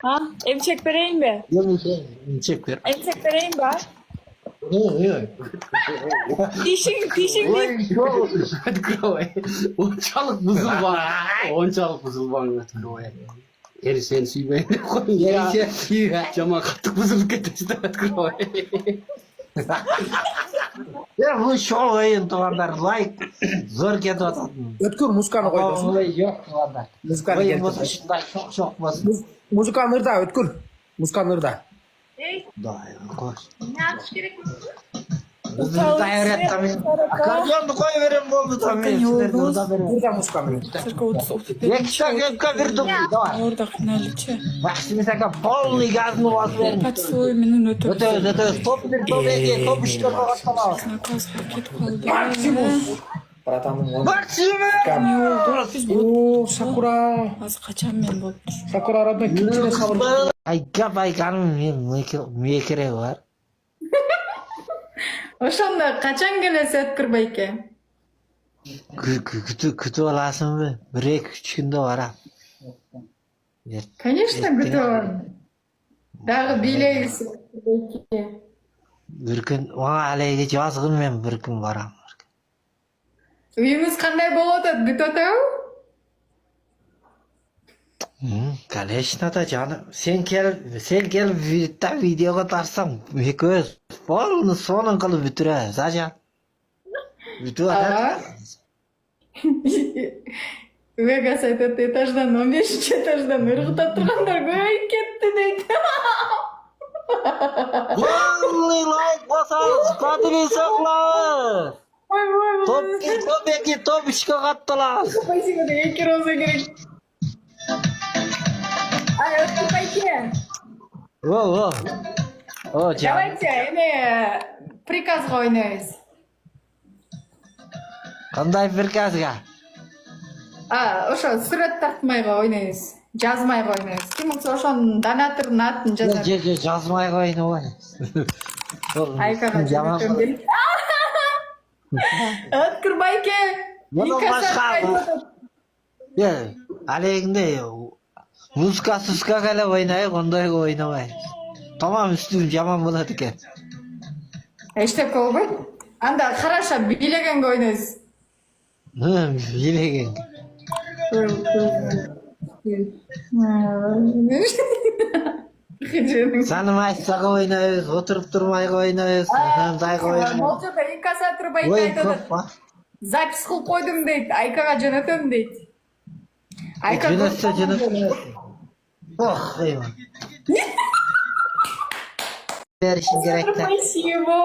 Ha? Emçek vereyim mi? Çek ver. Emçek vereyim mi? Dişin bir... Hadi krovay. Onçalık buzulban. Onçalık buzulban. Hadi krovay. Eri sen süymeyin. Eri sen cama kattık buzuluk etmişti. Hadi krovay. Ya bu şol oyun tuğanlar like zor ketip atadi. Ötkür muzikani qo'ydosin. Olay yo'q tuğanlar. Muzikani Oyun keltir. bo'lsa shunday sho'x bo'lsin. Muzikani ırda ötkür. Muzikani ırda. Xudoy qo'sh. Ne yapış gerek mi? Bizni tayyoriyatdan akkordeonni qo'yavering bo'ldi tamam. Irda muzikani. Cirka 30 Yakka berdim. Давай. Orada finaliçi. Максим aka полный gazni bosib bering. Potsvoy meni O'ta top bir top eki top ishga qo'yib Nakaz paket kaldı. Maksimus. Bratанım. Максим! Ne oldu? Biz bu Oo, Sakura. az kaçan men bo'libdir. Sakura aradına kimchini sabır. Ay gap aytganim men kerak bor. Ошондо качан келеси Өткүрбайке? Күтүп аласыңбы? 1-2 күндө барам. Конечно, күтөм. Дагы бийлегиси Өткүрбайке. Bir kun ona aleyge жазгын мен bir kun барам. Үйүңүз кандай болуп атат? Күтүп атабы? Конечно да жаным. Sen gel videoga tartsang, ekөөбүз полный сонун кылып бүтүрөбүз, ажан. Бүтүп атат. Вегас айтат, этаждан 15 этаждан ыргытап тургандар көбөйүп кетти дейт. Полный лайк басаңыз, подписоклаңыз. Топ эки топ ишке катталабыз. Спасибо, да эки роза керек. Ай, Өткүрбайке. О, жан. Давайте, эме приказга ойнойбуз. Кандай приказга? Ошо сүрөт тартмайга ойнойбуз. Жазмайга ойнойбуз. Ким болсо ошонун донатордун атын жазат. Жазмай койду ғой. Айкага Жаман. Өткүрбайке. Алегинде музыкасыз эле ойнайык, ондойго ойнобайбыз. Тамам үстүм жаман болот экен. Эчтеке болбойт. Анда хорошо бийлегенге ойнойбуз. Билеген. Санымайсага ойнойбуз, отуруп турмайга ойнойбуз, кандайга ойнойбуз. Молчода Икаса Турбайке Ой, айтат. көп ба? Запись кылып койдум дейт. Айкага жөнөтөм дейт. Айка Жөнөтсө. Ох, eyvah. Verişin gerek de. Спасибо.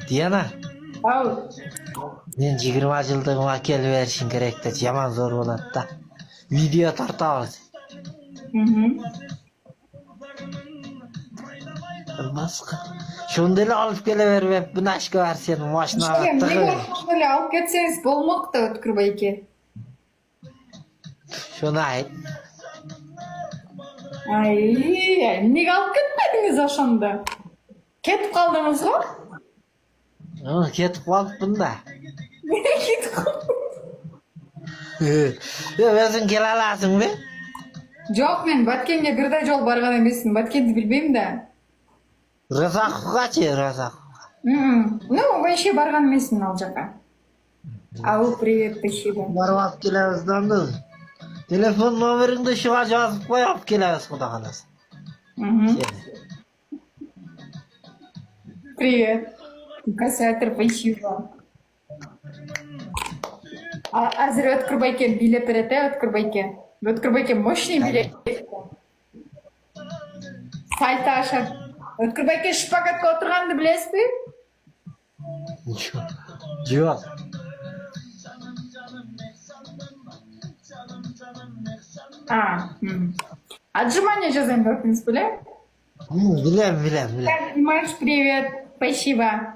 Diana. Ау. Мен 20 жылдыгыма келип беришиң керек да, жаман зор болот да. Видео тартабыз. Баска. Шондо эле алып келе бербеп, бунашка бар сенин машинага тыгып. Эле алып кетсеңиз болмок да Өткүрбайке. Шону айт. Ай, эмнеге алып кетпедиңиз ошондо? Кетип калдыңыз го? Кетип калыпмын да. Кетип калдым. Өзүң келе аласыңбы? Жок, мен Баткенге бирдей жол барган эмесмин. Баткенди билбейм да. Разакувгачы, Разак. Ну, вообще барган эмесмин ал жака. Ау, привет, спасибо. Барып алып келебиз да. Телефон номериңди ушуга жазып кой, алып келебиз, кудай кааласа. Привет. Кассатор, спасибо. Азыр Өткүрбайке билеп берет, Өткүрбайке. Өткүрбайке мощный билет. Сайты ашат. Өткүрбайке шпагатка отурганды билесизби? Жок. Отжимание жазайын, өкүнүз беле? Билем. Димаш, привет. Спасибо.